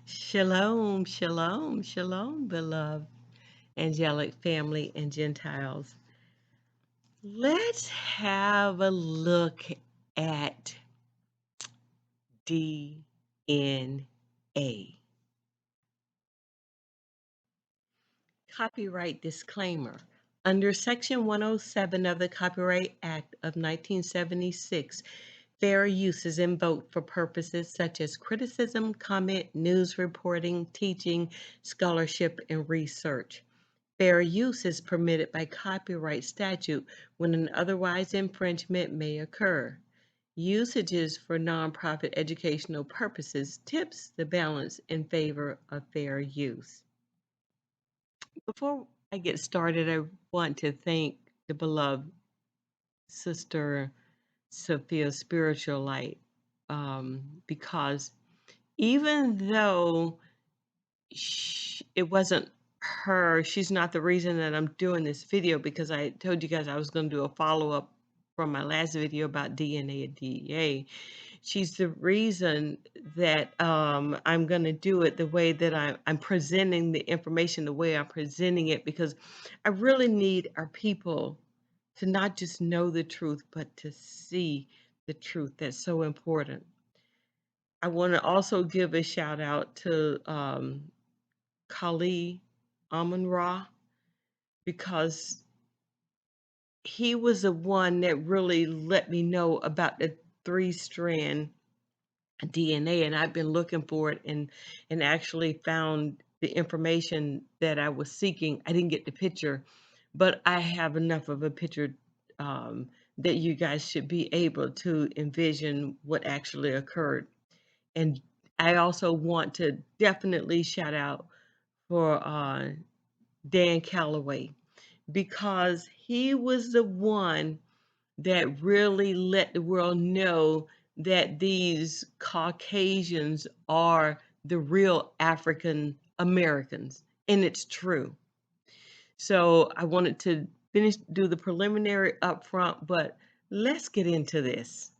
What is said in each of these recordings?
Shalom, shalom, shalom, beloved angelic family and Gentiles. Let's have a look at DNA. Copyright disclaimer. Under Section 107 of the Copyright Act of 1976, fair use is invoked for purposes such as criticism, comment, news reporting, teaching, scholarship, and research. Fair use is permitted by copyright statute when an otherwise infringement may occur. Usages for nonprofit educational purposes tips the balance in favor of fair use. Before I get started, I want to thank the beloved Sister Sophia Spiritual Light, because even though it wasn't her, she's not the reason that I'm doing this video, because I told you guys I was going to do a follow-up from my last video about DNA and DEA. She's the reason that I'm going to do it the way that I'm presenting the information, the way I'm presenting it, because I really need our people to not just know the truth, but to see the truth. That's so important. I want to also give a shout out to Kali Amun-Ra, because he was the one that really let me know about the 3-strand DNA, and I've been looking for it and actually found the information that I was seeking. I didn't get the picture, but I have enough of a picture that you guys should be able to envision what actually occurred. And I also want to definitely shout out for Dan Calloway, because he was the one that really let the world know that these Caucasians are the real African Americans, and it's true. So I wanted to do the preliminary up front, but let's get into this.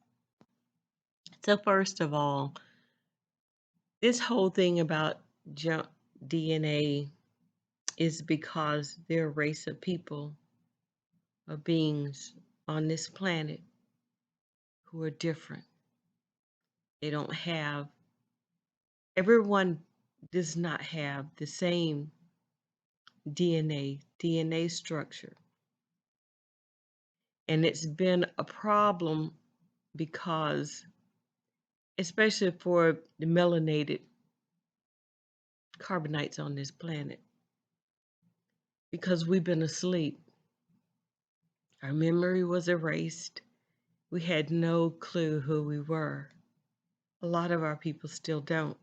So first of all, this whole thing about junk DNA is because there are a race of people, of beings on this planet who are different. They don't have, everyone does not have the same DNA structure. And it's been a problem because, especially for the melanated carbonites on this planet, because we've been asleep. Our memory was erased. We had no clue who we were. A lot of our people still don't.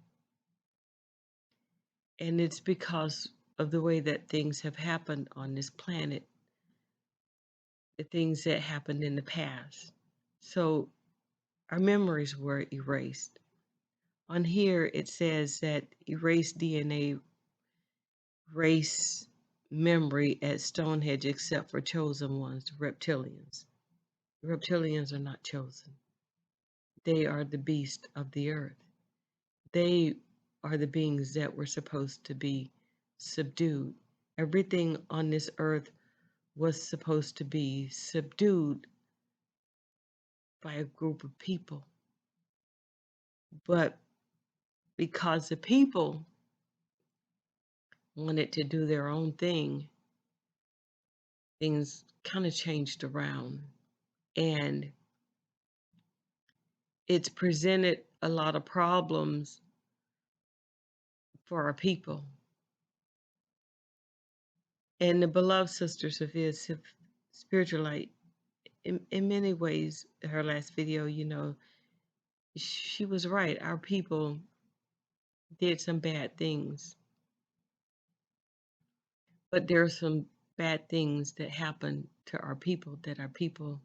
And it's because of the way that things have happened on this planet, the things that happened in the past. So our memories were erased. On here, it says that erased DNA, race memory at Stonehenge, except for chosen ones, the reptilians. The reptilians are not chosen. They are the beast of the earth. They are the beings that were supposed to be subdued. Everything on this earth was supposed to be subdued by a group of people. But because the people wanted to do their own thing, things kind of changed around. And it's presented a lot of problems for our people. And the beloved Sister Sophia Spiritual Light, in many ways, her last video, she was right. Our people did some bad things. But there are some bad things that happened to our people that our people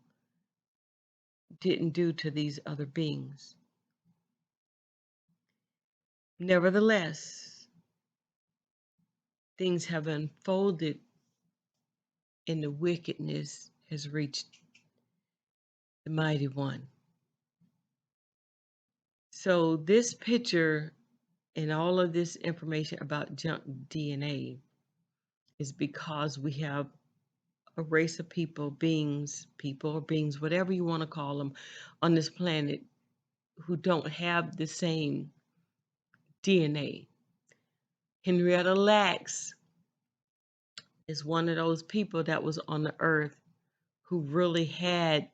didn't do to these other beings. Nevertheless, things have unfolded and the wickedness has reached the mighty one. So this picture And all of this information about junk DNA is because we have a race of people or beings, whatever you want to call them, on this planet who don't have the same DNA. Henrietta Lacks is one of those people that was on the earth who really had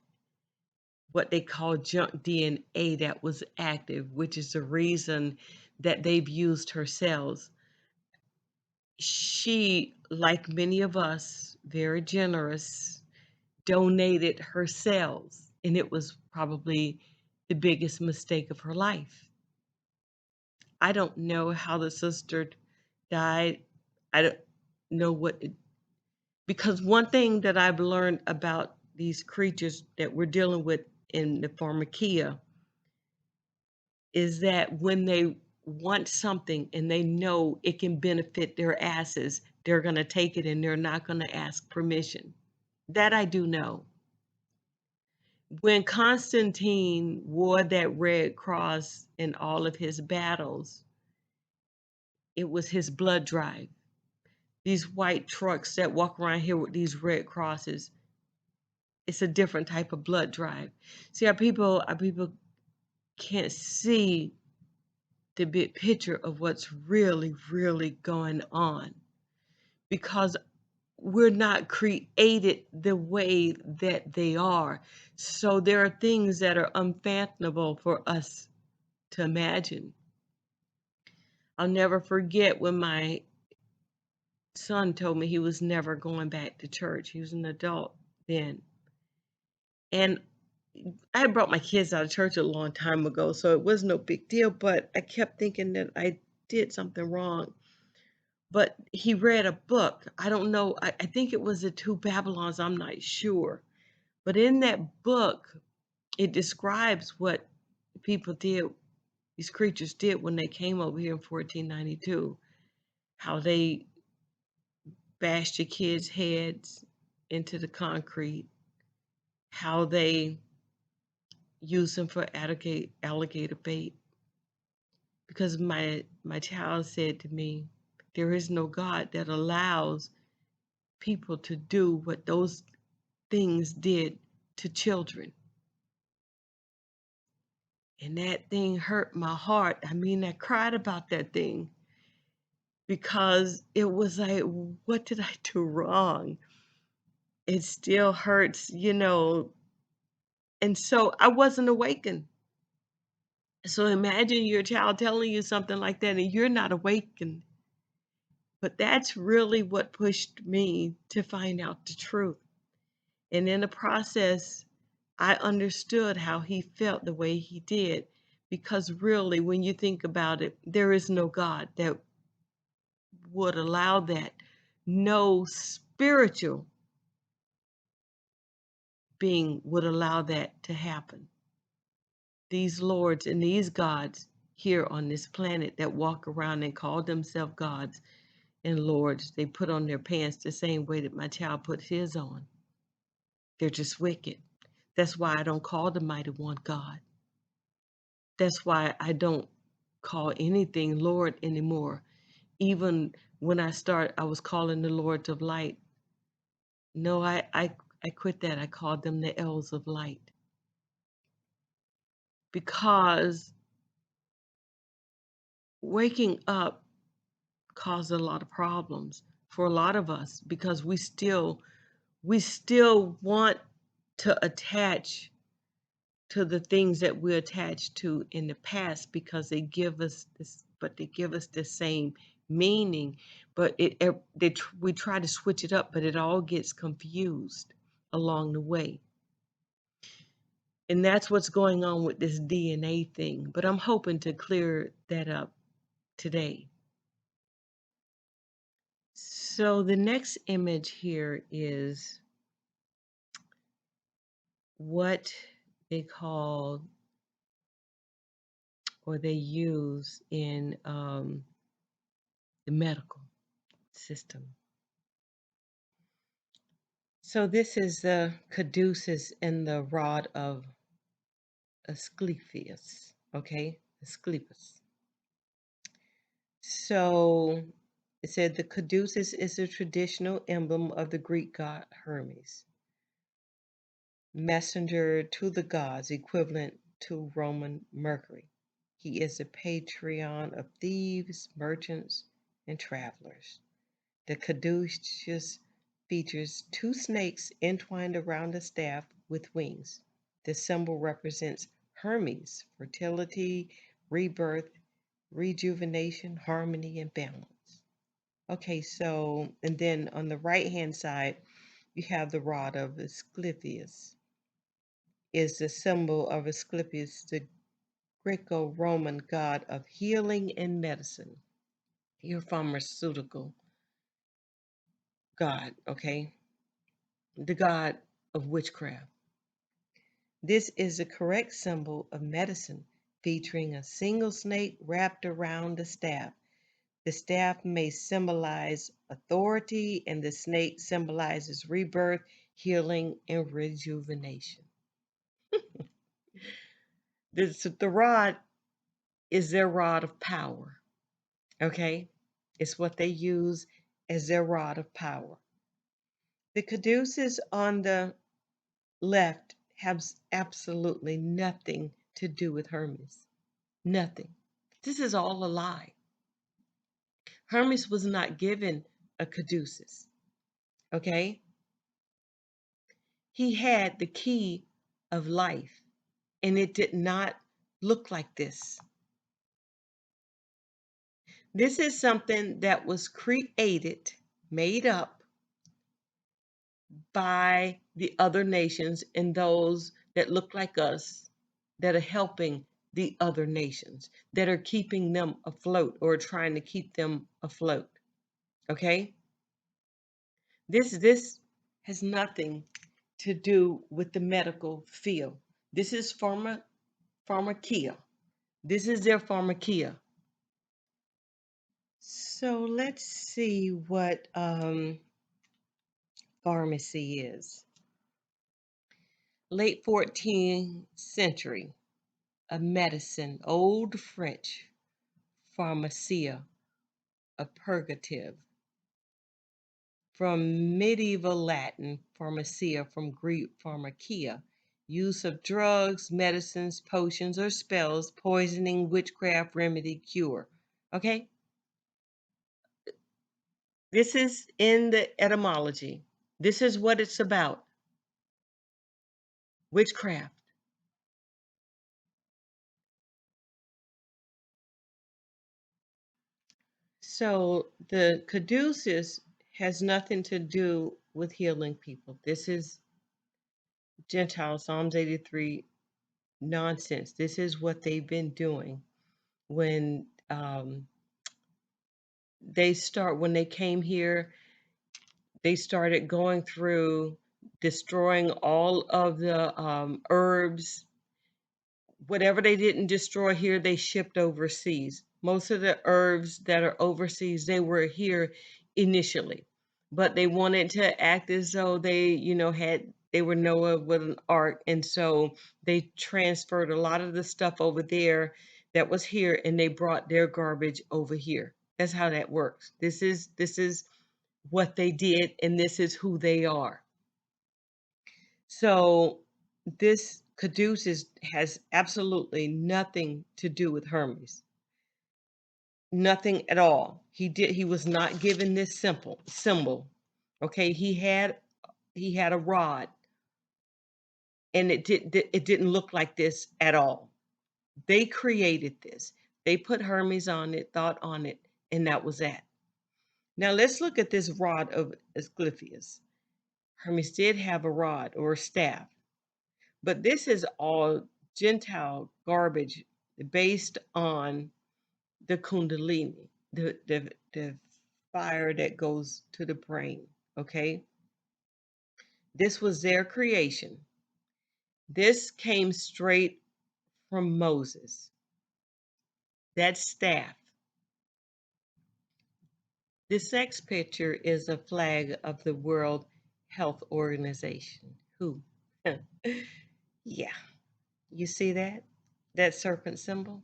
what they call junk DNA that was active, which is the reason that they've used her cells. She, like many of us, very generous, donated her cells, and it was probably the biggest mistake of her life. I don't know how the sister died. I don't know because one thing that I've learned about these creatures that we're dealing with in the pharmakia is that when they want something and they know it can benefit their asses, they're going to take it and they're not going to ask permission. That I do know. When Constantine wore that red cross in all of his battles, it was his blood drive. These white trucks that walk around here with these red crosses, it's a different type of blood drive. See, our people can't see the big picture of what's really, really going on because we're not created the way that they are. So there are things that are unfathomable for us to imagine. I'll never forget when my son told me he was never going back to church. He was an adult then. And I had brought my kids out of church a long time ago, so it was no big deal, but I kept thinking that I did something wrong. But he read a book. I don't know, I think it was The Two Babylons, I'm not sure. But in that book, it describes what people did, these creatures did when they came over here in 1492, how they bashed your kids' heads into the concrete, how they used them for alligator bait. Because my child said to me, there is no God that allows people to do what those things did to children. And that thing hurt my heart. I mean, I cried about that thing because it was like, what did I do wrong? It still hurts. And so I wasn't awakened. So imagine your child telling you something like that and you're not awakened. But that's really what pushed me to find out the truth. And in the process, I understood how he felt the way he did. Because really, when you think about it, there is no God that would allow that. No spiritual being would allow that to happen. These lords and these gods here on this planet that walk around and call themselves gods and lords, they put on their pants the same way that my child put his on. They're just wicked. That's why I don't call the mighty one God. That's why I don't call anything Lord anymore. Even when I was calling the Lords of Light. No, I quit that. I called them the elves of light because waking up caused a lot of problems for a lot of us because we still want to attach to the things that we attached to in the past because they give us the same meaning, but we try to switch it up, but it all gets confused along the way. And that's what's going on with this DNA thing. But I'm hoping to clear that up today. So the next image here is what they call or they use in the medical system. So this is the caduceus and the rod of Asclepius, okay? Asclepius. So it said the caduceus is a traditional emblem of the Greek god Hermes, messenger to the gods, equivalent to Roman Mercury. He is the patron of thieves, merchants, and travelers. The caduceus features two snakes entwined around a staff with wings. The symbol represents Hermes, fertility, rebirth, rejuvenation, harmony, and balance. Okay, so, and then on the right hand side, you have the rod of Asclepius, is the symbol of Asclepius, the Greco-Roman god of healing and medicine, your pharmaceutical god, okay? The god of witchcraft. This is the correct symbol of medicine, featuring a single snake wrapped around a staff. The staff may symbolize authority, and the snake symbolizes rebirth, healing, and rejuvenation. The rod is their rod of power, okay? It's what they use as their rod of power. The caduceus on the left has absolutely nothing to do with Hermes. Nothing. This is all a lie. Hermes was not given a caduceus, okay? He had the key of life, and it did not look like this. This is something that was created, made up by the other nations and those that look like us that are helping the other nations, that are keeping them afloat or trying to keep them afloat. Okay? This has nothing to do with the medical field. This is pharmakia. This is their pharmakia. So let's see what pharmacy is. Late 14th century, a medicine, Old French, pharmacia, a purgative. From medieval Latin, pharmacia, from Greek pharmakia, use of drugs, medicines, potions, or spells, poisoning, witchcraft, remedy, cure. Okay? This is in the etymology. This is what it's about. Witchcraft. So the caduceus has nothing to do with healing people. This is Gentile Psalms 83 nonsense. This is what they've been doing when when they came here, they started going through destroying all of the herbs. Whatever they didn't destroy here, they shipped overseas. Most of the herbs that are overseas, they were here initially, but they wanted to act as though they were Noah with an ark, and so they transferred a lot of the stuff over there that was here, and they brought their garbage over here. That's how that works. This is what they did, and this is who they are. So this Caduceus has absolutely nothing to do with Hermes. Nothing at all. He was not given this symbol. Okay, he had a rod, and it didn't look like this at all. They created this. They put Hermes on it, thought on it, and that was that. Now let's look at this rod of Asclepius. Hermes did have a rod or a staff. But this is all Gentile garbage based on the Kundalini, the fire that goes to the brain. Okay. This was their creation. This came straight from Moses. That staff. This next picture is a flag of the World Health Organization. Who? Yeah. You see that? That serpent symbol?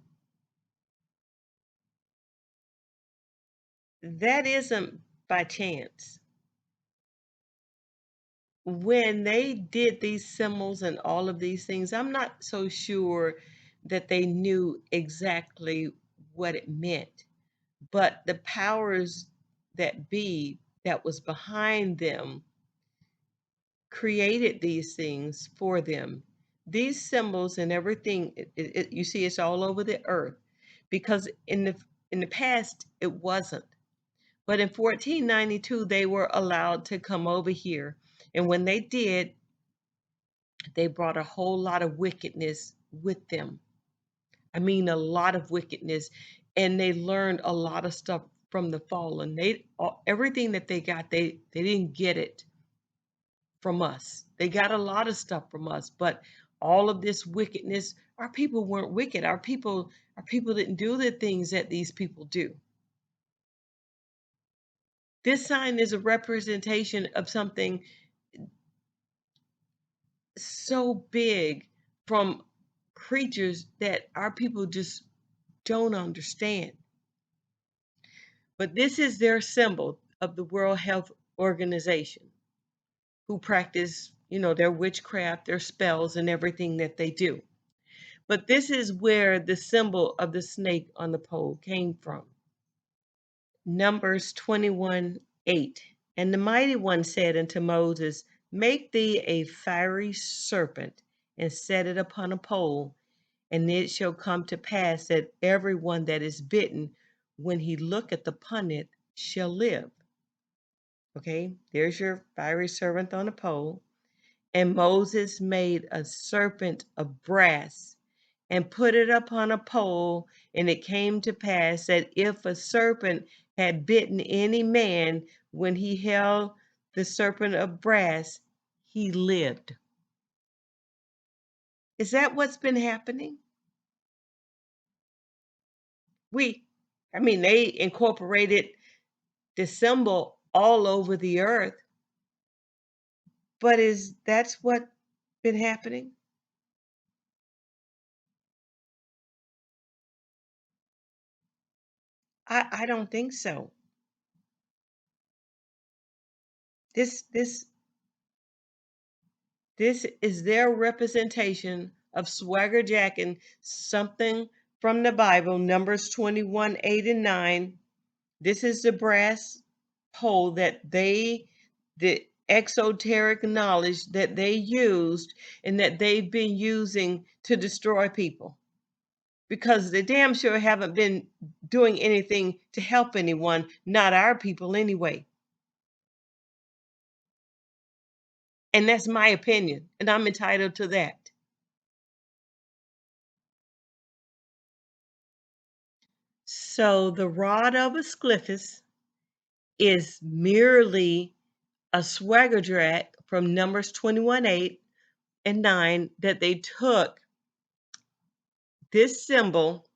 That isn't by chance. When they did these symbols and all of these things, I'm not so sure that they knew exactly what it meant, but the powers that be that was behind them created these things for them. These symbols and everything, you see, it's all over the earth because in the past it wasn't. But in 1492, they were allowed to come over here. And when they did, they brought a whole lot of wickedness with them. I mean, a lot of wickedness. And they learned a lot of stuff from the fallen. Everything that they got, they didn't get it from us. They got a lot of stuff from us, but all of this wickedness, our people weren't wicked. Our people didn't do the things that these people do. This sign is a representation of something so big from creatures that our people just don't understand. But this is their symbol of the World Health Organization, who practice, their witchcraft, their spells, and everything that they do. But this is where the symbol of the snake on the pole came from. Numbers 21:8. And the mighty one said unto Moses, make thee a fiery serpent and set it upon a pole, and it shall come to pass that every one that is bitten, when he looketh upon it, shall live. Okay, there's your fiery serpent on a pole. And Moses made a serpent of brass and put it upon a pole. And it came to pass that if a serpent had bitten any man, when he held the serpent of brass, he lived. Is that what's been happening? They incorporated the symbol all over the earth, but is that's what been happening? I don't think so. This This is their representation of swagger jacking something from the Bible, Numbers 21:8 and 9. This is the brass pole the exoteric knowledge that they used and that they've been using to destroy people. Because they damn sure haven't been doing anything to help anyone, not our people anyway. And that's my opinion, and I'm entitled to that. So the rod of Asclepius is merely a swagger jack from Numbers 21:8 and 9 that they took this symbol,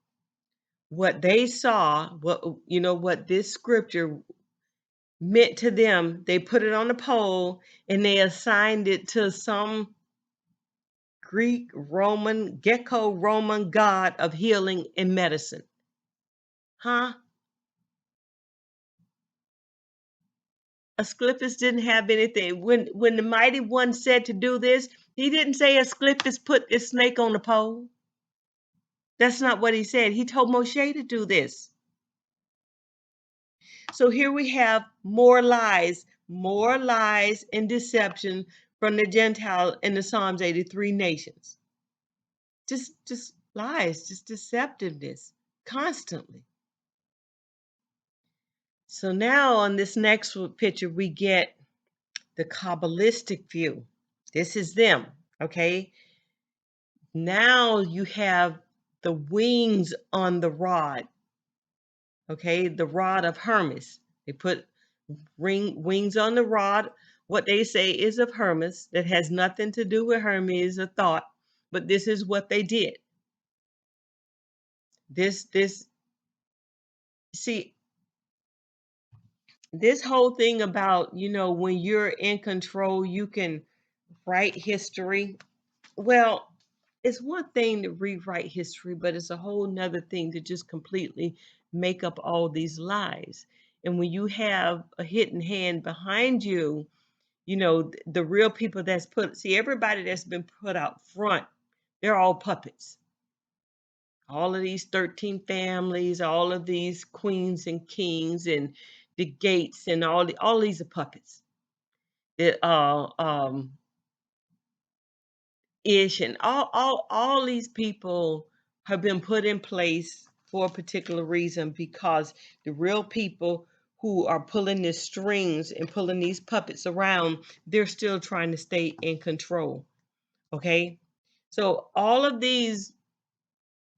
what they saw, what this scripture meant to them. They put it on a pole and they assigned it to some Greek, Roman, Greco-Roman god of healing and medicine. Huh? Asclepius didn't have anything. When the mighty one said to do this, he didn't say Asclepius put this snake on the pole. That's not what he said. He told Moshe to do this. So here we have more lies and deception from the Gentile in the Psalms 83 nations. Just lies, just deceptiveness constantly. So now on this next picture, we get the Kabbalistic view. This is them, okay? Now you have the wings on the rod, okay? The rod of Hermes. They put wings on the rod. What they say is of Hermes, that has nothing to do with Hermes or thought, but this is what they did. This see, this whole thing about, when you're in control, you can write history. Well, it's one thing to rewrite history, but it's a whole nother thing to just completely make up all these lies. And when you have a hidden hand behind you, the real people that's put see everybody that's been put out front, they're all puppets. All of these 13 families, all of these queens and kings and the gates and all these are puppets. The Ish and all these people have been put in place for a particular reason because the real people who are pulling the strings and pulling these puppets around, they're still trying to stay in control. Okay? So all of these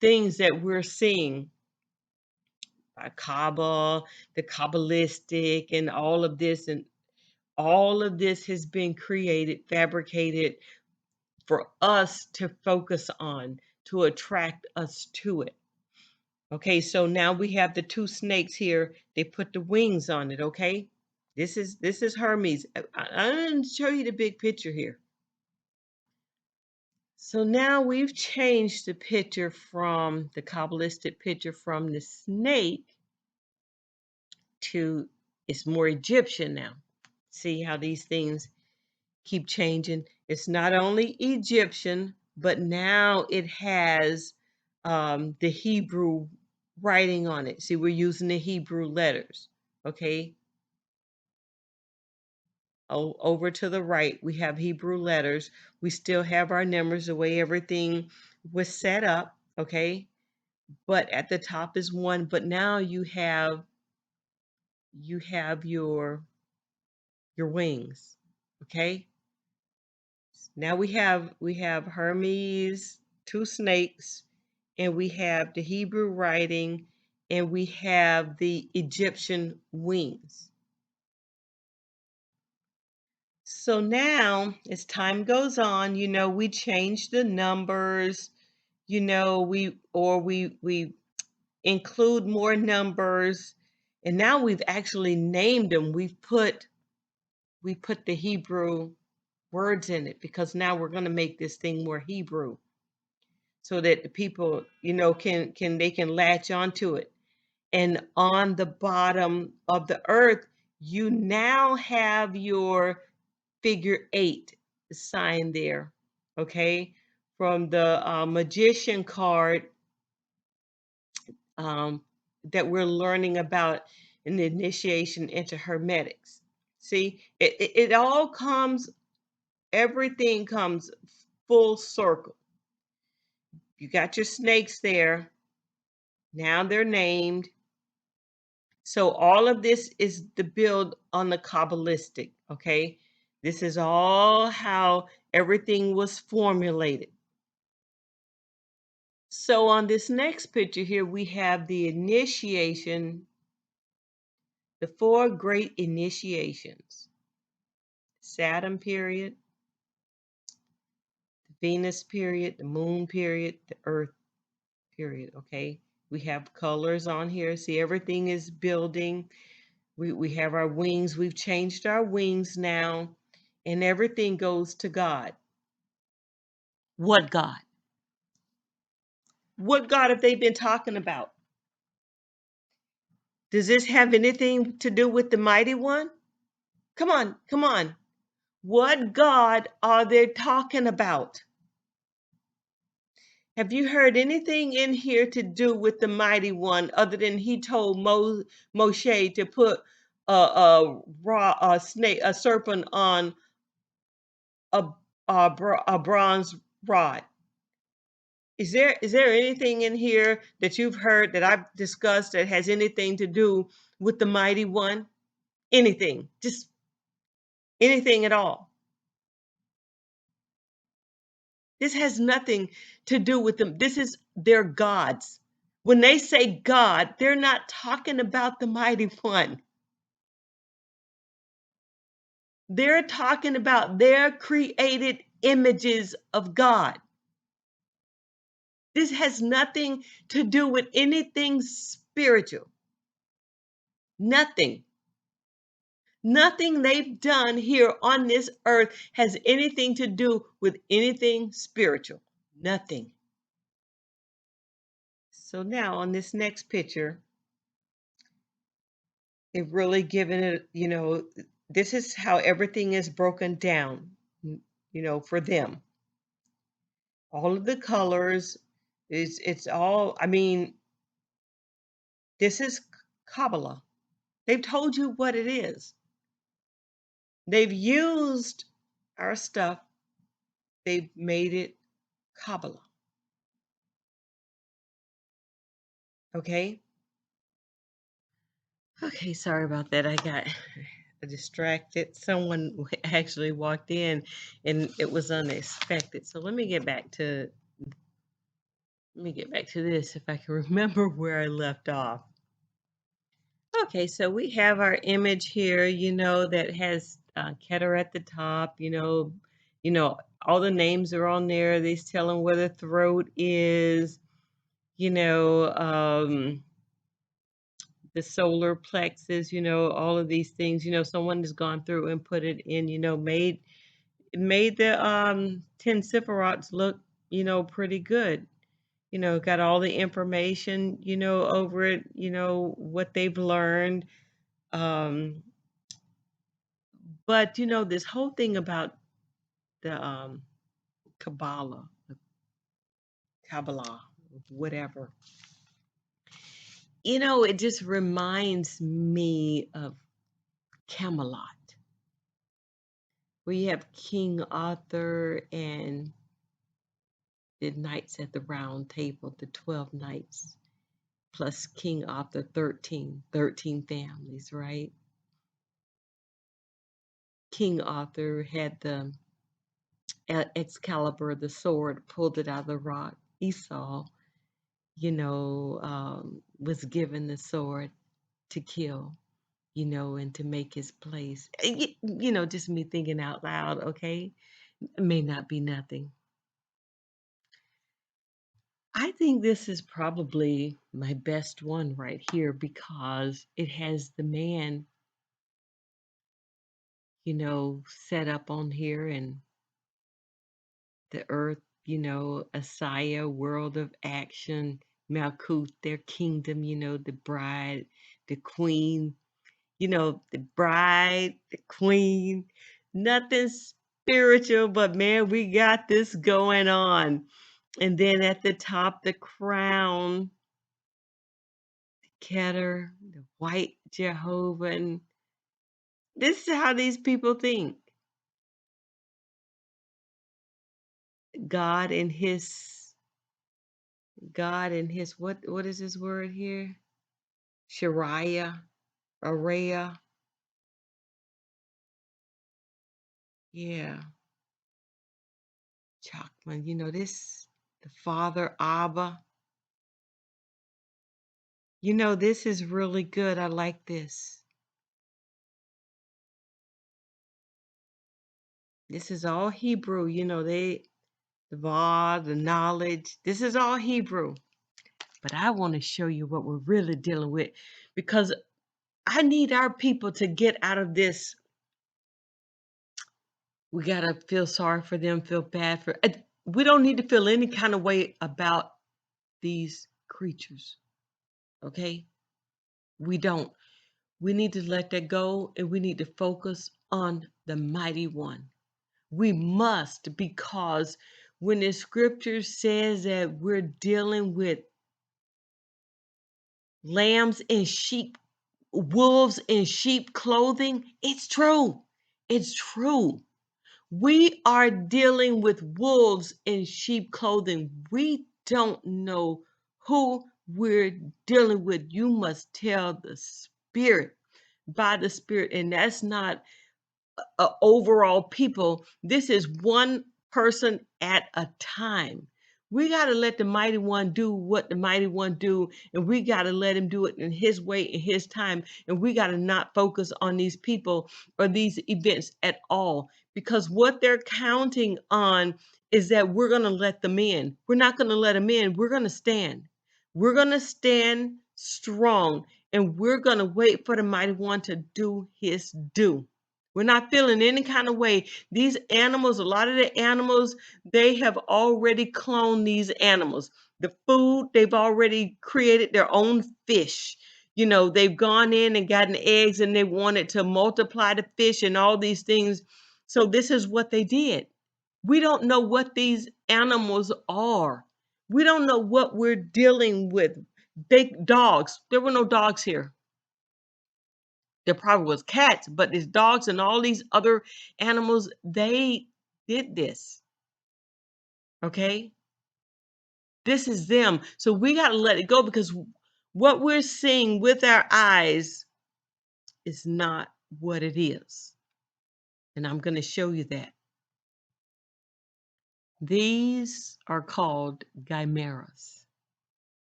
things that we're seeing by Kaaba, the Kabbalistic, and all of this has been created, fabricated for us to focus on, to attract us to it. Okay, so now we have the two snakes here. They put the wings on it, okay? This is Hermes. I'm going to show you the big picture here. So now we've changed the picture from the Kabbalistic picture from the snake to it's more Egyptian now. See how these things keep changing. It's not only Egyptian, but now it has the Hebrew writing on it. See, we're using the Hebrew letters. Okay. Over to the right, we have Hebrew letters. We still have our numbers the way everything was set up. Okay. But at the top is one. But now you have your wings. Okay. Now we have Hermes, two snakes, and we have the Hebrew writing, and we have the Egyptian wings. So now, as time goes on, we change the numbers, we include more numbers, and now we've actually named them. We put the Hebrew words in it because now we're going to make this thing more Hebrew so that the people can latch onto it. And on the bottom of the earth you now have your figure 8 sign there, okay, from the magician card um, that we're learning about in the initiation into hermetics. See, it all comes, everything comes full circle. You got your snakes there. Now they're named. So all of this is the build on the Kabbalistic, okay? This is all how everything was formulated. So on this next picture here, we have the initiation, the 4 great initiations. Saturn period, the Venus period, the Moon period, the Earth period, okay? We have colors on here. See, everything is building. We have our wings. We've changed our wings now, and everything goes to God. What God? What God have they been talking about? Does this have anything to do with the mighty one? Come on, come on. What God are they talking about? Have you heard anything in here to do with the mighty one other than he told Moshe to put a snake, a serpent on a, a bronze rod? Is there anything in here that you've heard that I've discussed that has anything to do with the mighty one? Anything, just anything at all. This has nothing to do with them. This is their gods. When they say God, they're not talking about the mighty one. They're talking about their created images of God. This has nothing to do with anything spiritual. Nothing. Nothing they've done here on this earth has anything to do with anything spiritual. Nothing. So now on this next picture, It really given it, this is how everything is broken down, for them. All of the colors it's all, I mean, this is Kabbalah. They've told you what it is. They've used our stuff. They've made it Kabbalah. Okay? Okay, sorry about that. I got distracted. Someone actually walked in and it was unexpected. So let me get back to this if I can remember where I left off. Okay, so we have our image here, that has Keter at the top, all the names are on there. They tell them where the throat is, you know, um, the solar plexus, all of these things, someone has gone through and put it in, made the 10 Sephirots look, pretty good. Got all the information, over it, what they've learned. Um, but this whole thing about the Kabbalah, the Kabbalah, whatever, it just reminds me of Camelot, where you have King Arthur and the knights at the round table, the 12 knights, plus King Arthur, 13 families, right? King Arthur had the Excalibur, the sword, pulled it out of the rock. Esau, was given the sword to kill, and to make his place. Just me thinking out loud, okay? It may not be nothing. I think this is probably my best one right here because it has the man, set up on here and the earth, Asaya, world of action, Malkuth, their kingdom, the bride, the queen, the bride, the queen, nothing spiritual, but man, we got this going on. And then at the top, the crown, Keter, the white Jehovah. And this is how these people think. God and his what is his word here? Shariah, Araya. Yeah. Chakman, this, the father, Abba. This is really good. I like this. This is all Hebrew. The Vav, the knowledge. This is all Hebrew. But I want to show you what we're really dealing with because I need our people to get out of this. We got to feel sorry for them, feel bad for. We don't need to feel any kind of way about these creatures. Okay? We don't. We need to let that go and we need to focus on the mighty one. We must, because when the scripture says that we're dealing with lambs in sheep, wolves in sheep clothing, it's true. It's true. We are dealing with wolves in sheep clothing. We don't know who we're dealing with. You must tell the Spirit by the Spirit, and that's not overall people. This is one person at a time. We got to let the mighty one do what the mighty one do, and we got to let him do it in his way, in his time, and we got to not focus on these people or these events at all, because what they're counting on is that we're going to let them in. We're not going to let them in. We're going to stand. We're going to stand strong, and we're going to wait for the mighty one to do his due. We're not feeling any kind of way. These animals, a lot of the animals, they have already cloned these animals. The food, they've already created their own fish. they've gone in and gotten eggs and they wanted to multiply the fish and all these things. So this is what they did. We don't know what these animals are. We don't know what we're dealing with. Big dogs. There were no dogs here. There probably was cats, but there's dogs and all these other animals. They did this. Okay? This is them. So we got to let it go, because what we're seeing with our eyes is not what it is. And I'm going to show you that. These are called chimeras.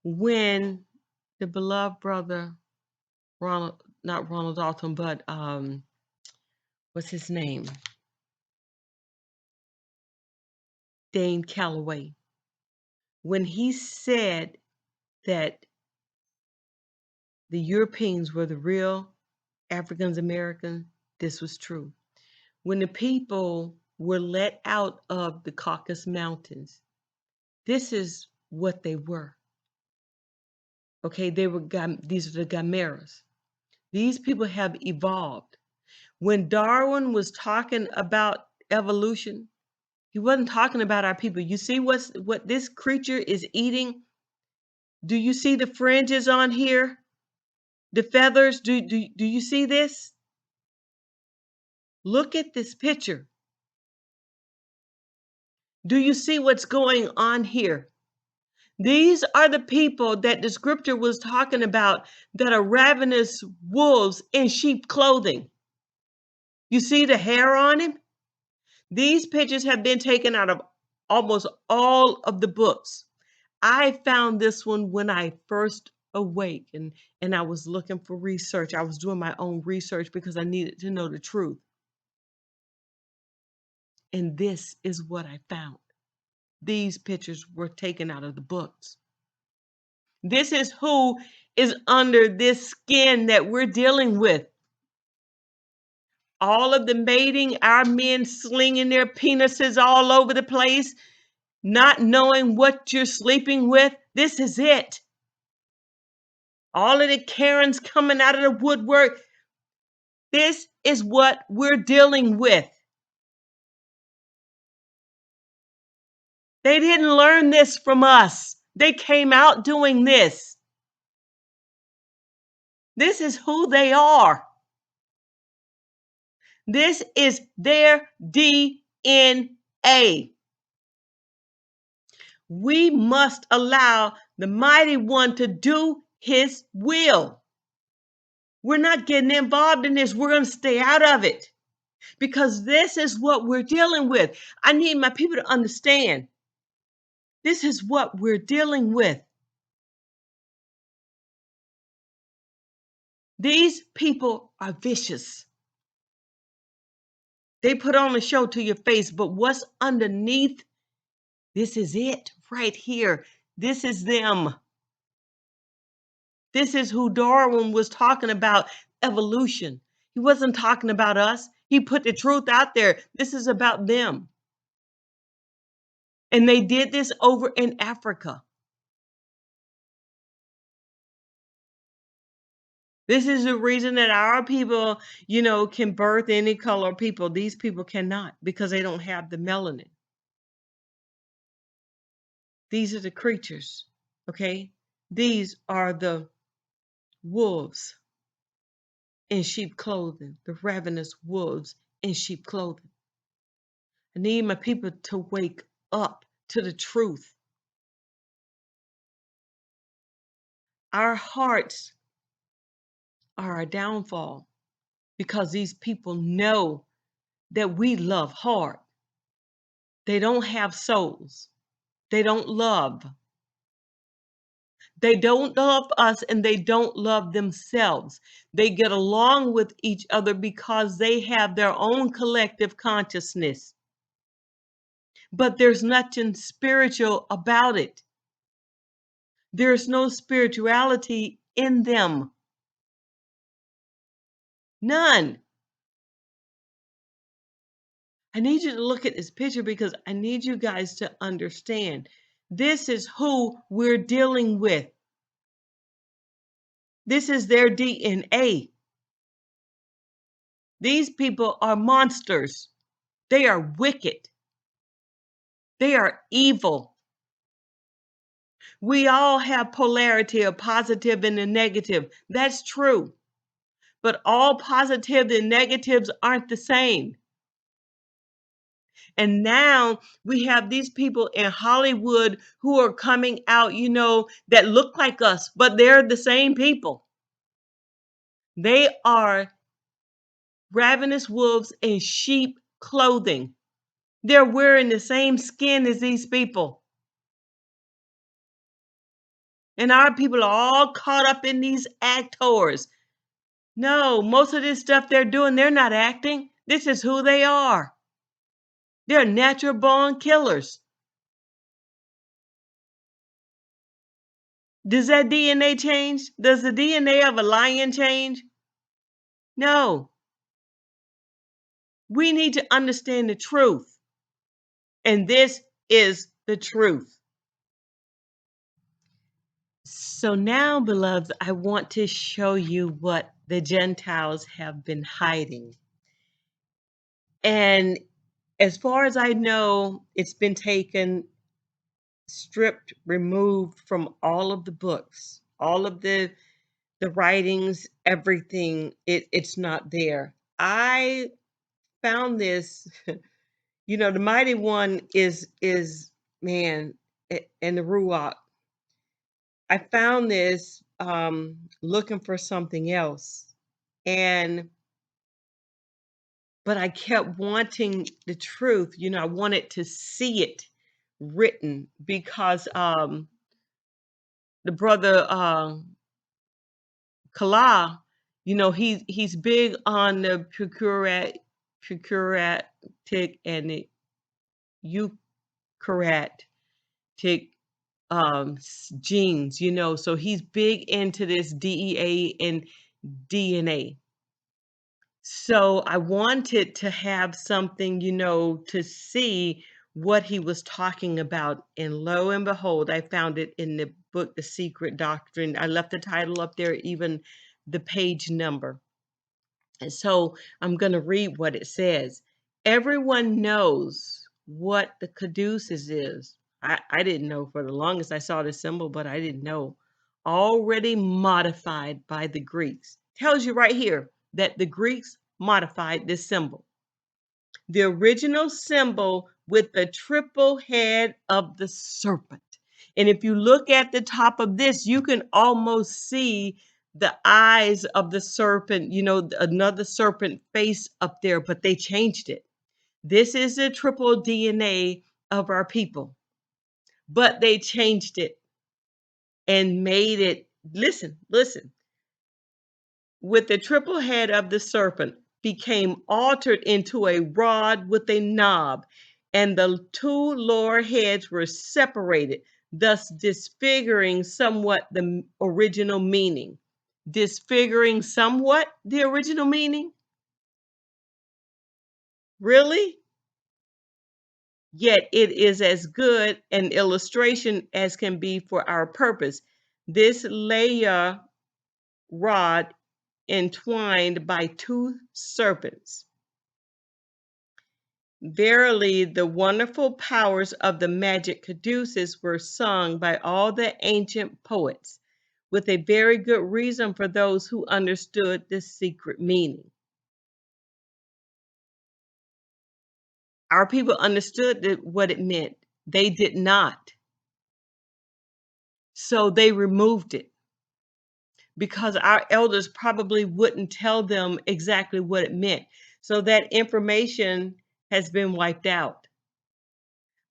When the beloved brother, not Ronald Dalton, but what's his name? Dane Calloway. When he said that the Europeans were the real Africans Americans, this was true. When the people were let out of the Caucasus Mountains, this is what they were. Okay, these are the chimeras. These people have evolved. When Darwin was talking about evolution, he wasn't talking about our people. You see what this creature is eating? Do you see the fringes on here? The feathers? Do you see this? Look at this picture. Do you see what's going on here? These are the people that the scripture was talking about, that are ravenous wolves in sheep clothing. You see the hair on him? These pictures have been taken out of almost all of the books. I found this one when I first awakened, and I was looking for research. I was doing my own research because I needed to know the truth. And this is what I found. These pictures were taken out of the books. This is who is under this skin that we're dealing with. All of the mating, our men slinging their penises all over the place, not knowing what you're sleeping with. This is it. All of the Karens coming out of the woodwork. This is what we're dealing with. They didn't learn this from us. They came out doing this. This is who they are. This is their DNA. We must allow the mighty one to do his will. We're not getting involved in this. We're going to stay out of it, because this is what we're dealing with. I need my people to understand. This is what we're dealing with. These people are vicious. They put on a show to your face, but what's underneath, this is it right here. This is them. This is who Darwin was talking about, evolution. He wasn't talking about us. He put the truth out there. This is about them. And they did this over in Africa. This is the reason that our people, can birth any color people. These people cannot, because they don't have the melanin. These are the creatures, okay? These are the wolves in sheep clothing, the ravenous wolves in sheep clothing. I need my people to wake up to the truth. Our hearts are our downfall, because these people know that we love hard. They don't have souls. They don't love. They don't love us, and they don't love themselves. They get along with each other because they have their own collective consciousness. But there's nothing spiritual about it. There's no spirituality in them. None. I need you to look at this picture, because I need you guys to understand. This is who we're dealing with. This is their DNA. These people are monsters. They are wicked. They are evil. We all have polarity, a positive and a negative. That's true. But all positive and negatives aren't the same. And now we have these people in Hollywood who are coming out, that look like us, but they're the same people. They are ravenous wolves in sheep clothing. They're wearing the same skin as these people. And our people are all caught up in these actors. No, most of this stuff they're doing, they're not acting. This is who they are. They're natural born killers. Does that DNA change? Does the DNA of a lion change? No. We need to understand the truth. And this is the truth. So now, beloveds, I want to show you what the Gentiles have been hiding. And as far as I know, it's been taken, stripped, removed from all of the books, all of the writings, everything. It's not there. I found this, the mighty one is man and the Ruach. I found this looking for something else. But I kept wanting the truth. I wanted to see it written because the brother Kala, he's big on the procuratic and the eukaryotic genes, so he's big into this DEA and DNA. So I wanted to have something, to see what he was talking about. And lo and behold, I found it in the book, The Secret Doctrine. I left the title up there, even the page number. And so I'm going to read what it says. Everyone knows what the caduceus is. I didn't know for the longest. I saw the symbol, but I didn't know. Already modified by the Greeks. Tells you right here that the Greeks modified this symbol. The original symbol with the triple head of the serpent. And if you look at the top of this, you can almost see the eyes of the serpent, another serpent face up there, but they changed it. This is the triple DNA of our people, but they changed it and made it, listen, with the triple head of the serpent became altered into a rod with a knob, and the two lower heads were separated, thus disfiguring somewhat the original meaning. Disfiguring somewhat the original meaning? Really? Yet it is as good an illustration as can be for our purpose. This layer rod entwined by two serpents. Verily, the wonderful powers of the magic caduceus were sung by all the ancient poets, with a very good reason for those who understood the secret meaning. Our people understood what it meant. They did not. So they removed it because our elders probably wouldn't tell them exactly what it meant. So that information has been wiped out.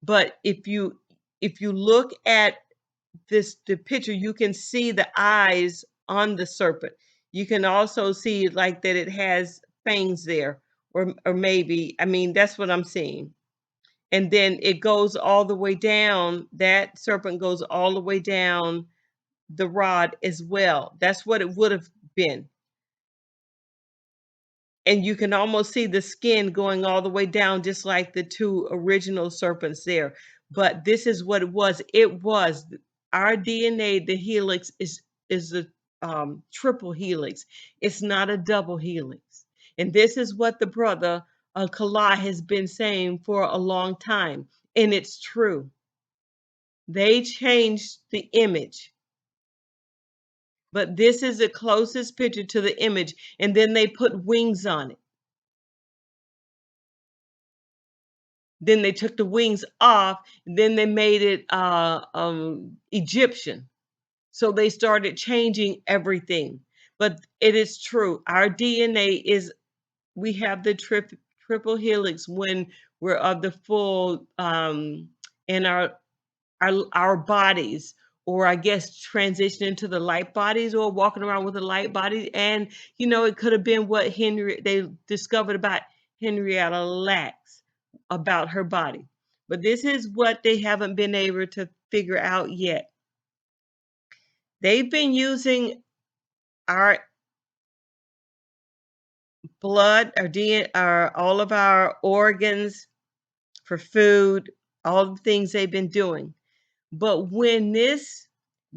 But if you look at the picture, you can see the eyes on the serpent. You can also see like that it has fangs there, or maybe, that's what I'm seeing. And then it goes all the way down. That serpent goes all the way down the rod as well. That's what it would have been. And you can almost see the skin going all the way down, just like the two original serpents there. But this is what it was. It was our DNA. The helix is the triple helix. It's not a double helix. And this is what the brother Kala has been saying for a long time. And it's true. They changed the image, but this is the closest picture to the image. And then they put wings on it. Then they took the wings off. And then they made it Egyptian. So they started changing everything. But it is true. Our DNA is, we have the triple helix when we're of the full in our bodies, or I guess transition into the light bodies, or walking around with a light body. And it could have been what they discovered about Henrietta Lacks about her body. But this is what they haven't been able to figure out yet. They've been using our blood, our DNA, all of our organs for food, all the things they've been doing. But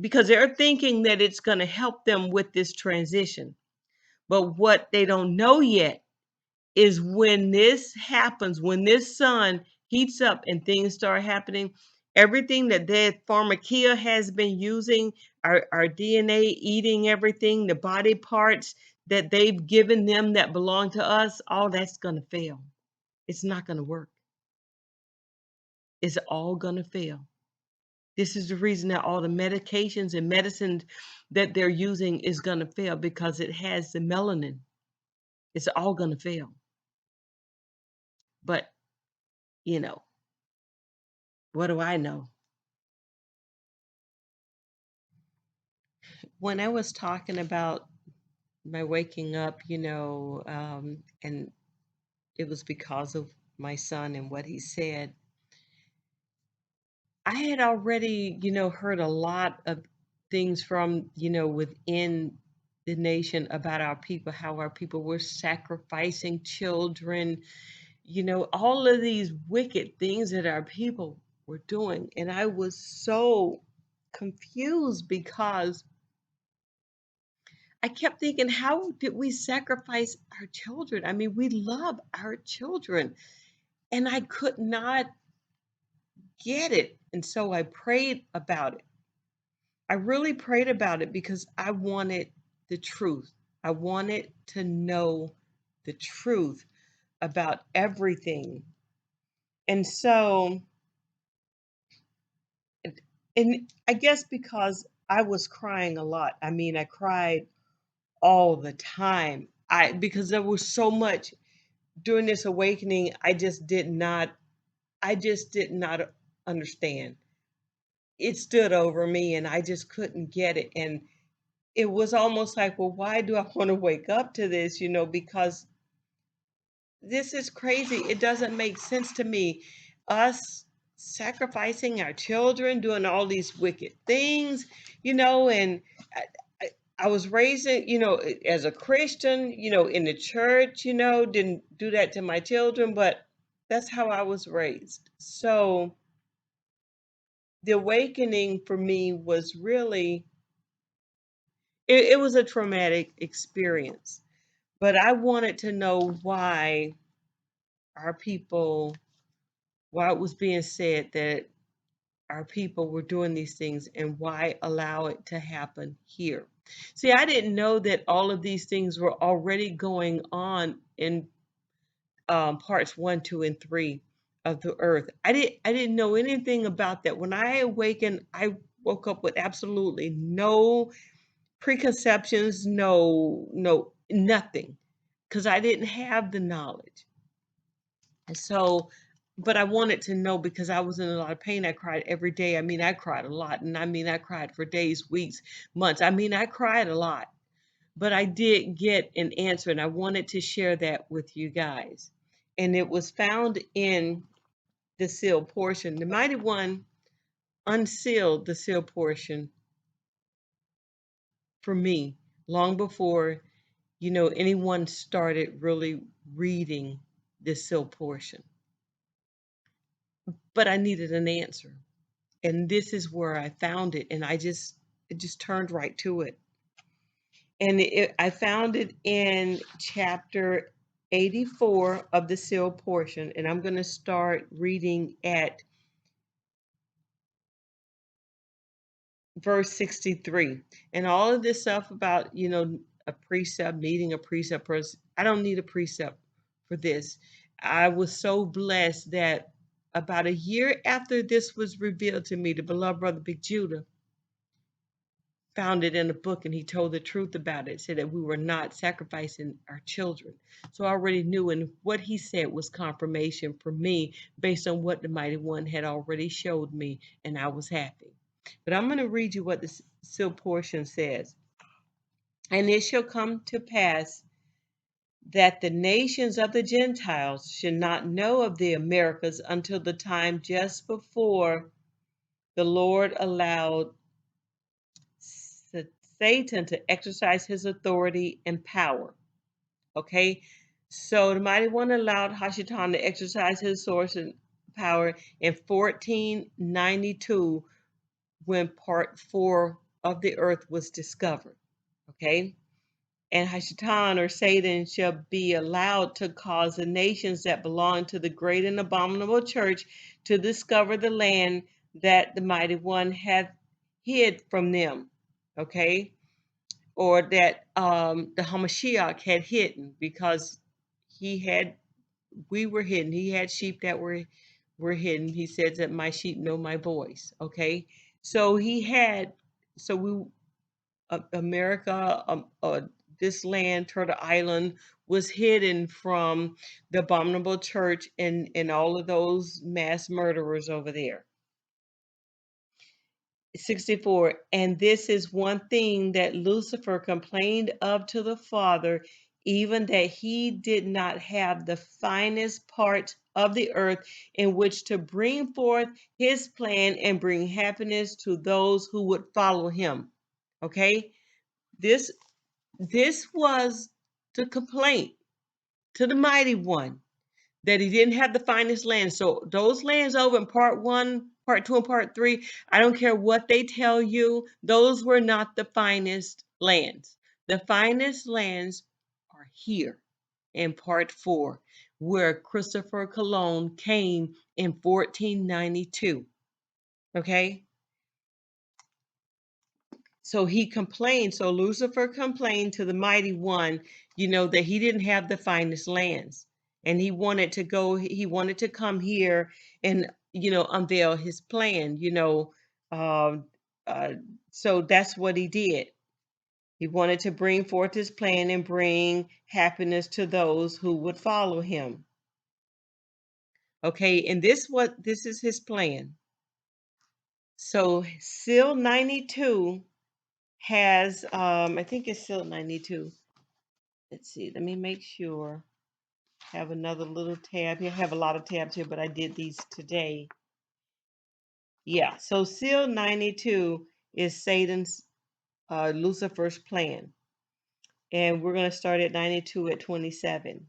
because they're thinking that it's going to help them with this transition. But what they don't know yet is when this happens, when this sun heats up and things start happening, everything that their pharmacia has been using, our DNA eating everything, the body parts that they've given them that belong to us, all that's going to fail. It's not going to work. It's all going to fail. This is the reason that all the medications and medicines that they're using is going to fail, because it has the melanin. It's all going to fail. But, what do I know? When I was talking about my waking up, and it was because of my son and what he said, I had already, heard a lot of things from, within the nation about our people, how our people were sacrificing children, all of these wicked things that our people were doing. And I was so confused because I kept thinking, how did we sacrifice our children? I mean, we love our children. And I could not get it. And so I prayed about it. I really prayed about it because I wanted the truth. I wanted to know the truth about everything. And so, and I guess because I was crying a lot. I mean, I cried all the time. Because there was so much during this awakening, I just did not understand. It stood over me and I just couldn't get it. And it was almost like, well, why do I want to wake up to this? Because this is crazy. It doesn't make sense to me. Us sacrificing our children, doing all these wicked things, and I, I was raised, as a Christian, in the church, didn't do that to my children, but that's how I was raised. So the awakening for me was really, it was a traumatic experience, but I wanted to know why our people, why it was being said that our people were doing these things, and why allow it to happen here. See, I didn't know that all of these things were already going on in parts 1, 2, and 3 of the earth. I didn't know anything about that. When I awakened, I woke up with absolutely no preconceptions, no nothing, because I didn't have the knowledge. And so, but I wanted to know because I was in a lot of pain. I cried every day. I mean, I cried a lot. And I mean, I cried for days, weeks, months. I mean, I cried a lot. But I did get an answer, and I wanted to share that with you guys. And it was found in the sealed portion. The Mighty One unsealed the sealed portion for me long before, anyone started really reading this sealed portion. But I needed an answer. And this is where I found it. And it just turned right to it. And I found it in chapter 84 of the seal portion, and I'm going to start reading at verse 63. And all of this stuff about, a precept, needing a precept person. I don't need a precept for this. I was so blessed that about a year after this was revealed to me, the beloved brother Big Judah found it in a book, and he told the truth about it, said that we were not sacrificing our children. So I already knew, and what he said was confirmation for me based on what the Mighty One had already showed me, and I was happy. But I'm going to read you what the seal portion says. And it shall come to pass that the nations of the Gentiles should not know of the Americas until the time just before the Lord allowed Satan to exercise his authority and power. Okay, so the Mighty One allowed Hashatan to exercise his source and power in 1492 when part 4 of the earth was discovered. Okay, and Hashatan or Satan shall be allowed to cause the nations that belong to the great and abominable church to discover the land that the Mighty One had hid from them. Okay, or that the Hamashiach had hidden, because we were hidden. He had sheep that were hidden. He said that my sheep know my voice. Okay, so we America, this land, Turtle Island, was hidden from the abominable church and all of those mass murderers over there. 64. And this is one thing that Lucifer complained of to the Father, even that he did not have the finest part of the earth in which to bring forth his plan and bring happiness to those who would follow him. Okay, this was the complaint to the Mighty One, that he didn't have the finest land. So those lands over in part 1, part 2, and part 3, I don't care what they tell you, those were not the finest lands. The finest lands are here in part 4, where Christopher Cologne came in 1492. Okay? So he complained, so Lucifer complained to the Mighty One, that he didn't have the finest lands. And he wanted to come here and, unveil his plan, Um, uh, so that's what he did. He wanted to bring forth his plan and bring happiness to those who would follow him. Okay, and this is his plan. So seal 92 has, I think it's seal 92. Let's see, let me make sure. Have another little tab here. I have a lot of tabs here, but I did these today. Yeah, so seal 92 is Satan's, Lucifer's plan. And we're going to start at 92 at 27.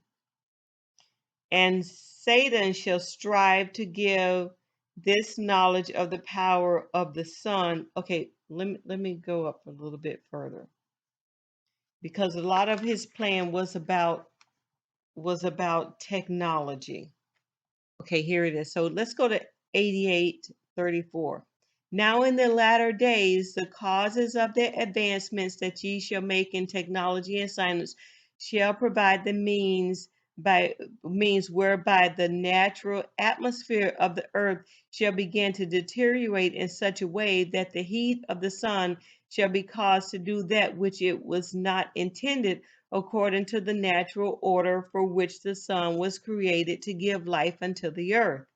And Satan shall strive to give this knowledge of the power of the Son. Okay, let me go up a little bit further, because a lot of his plan was about technology. Okay, here it is. So let's go to 88:34. Now in the latter days, the causes of the advancements that ye shall make in technology and science shall provide the means whereby the natural atmosphere of the earth shall begin to deteriorate in such a way that the heat of the sun shall be caused to do that which it was not intended, according to the natural order for which the sun was created to give life unto the earth.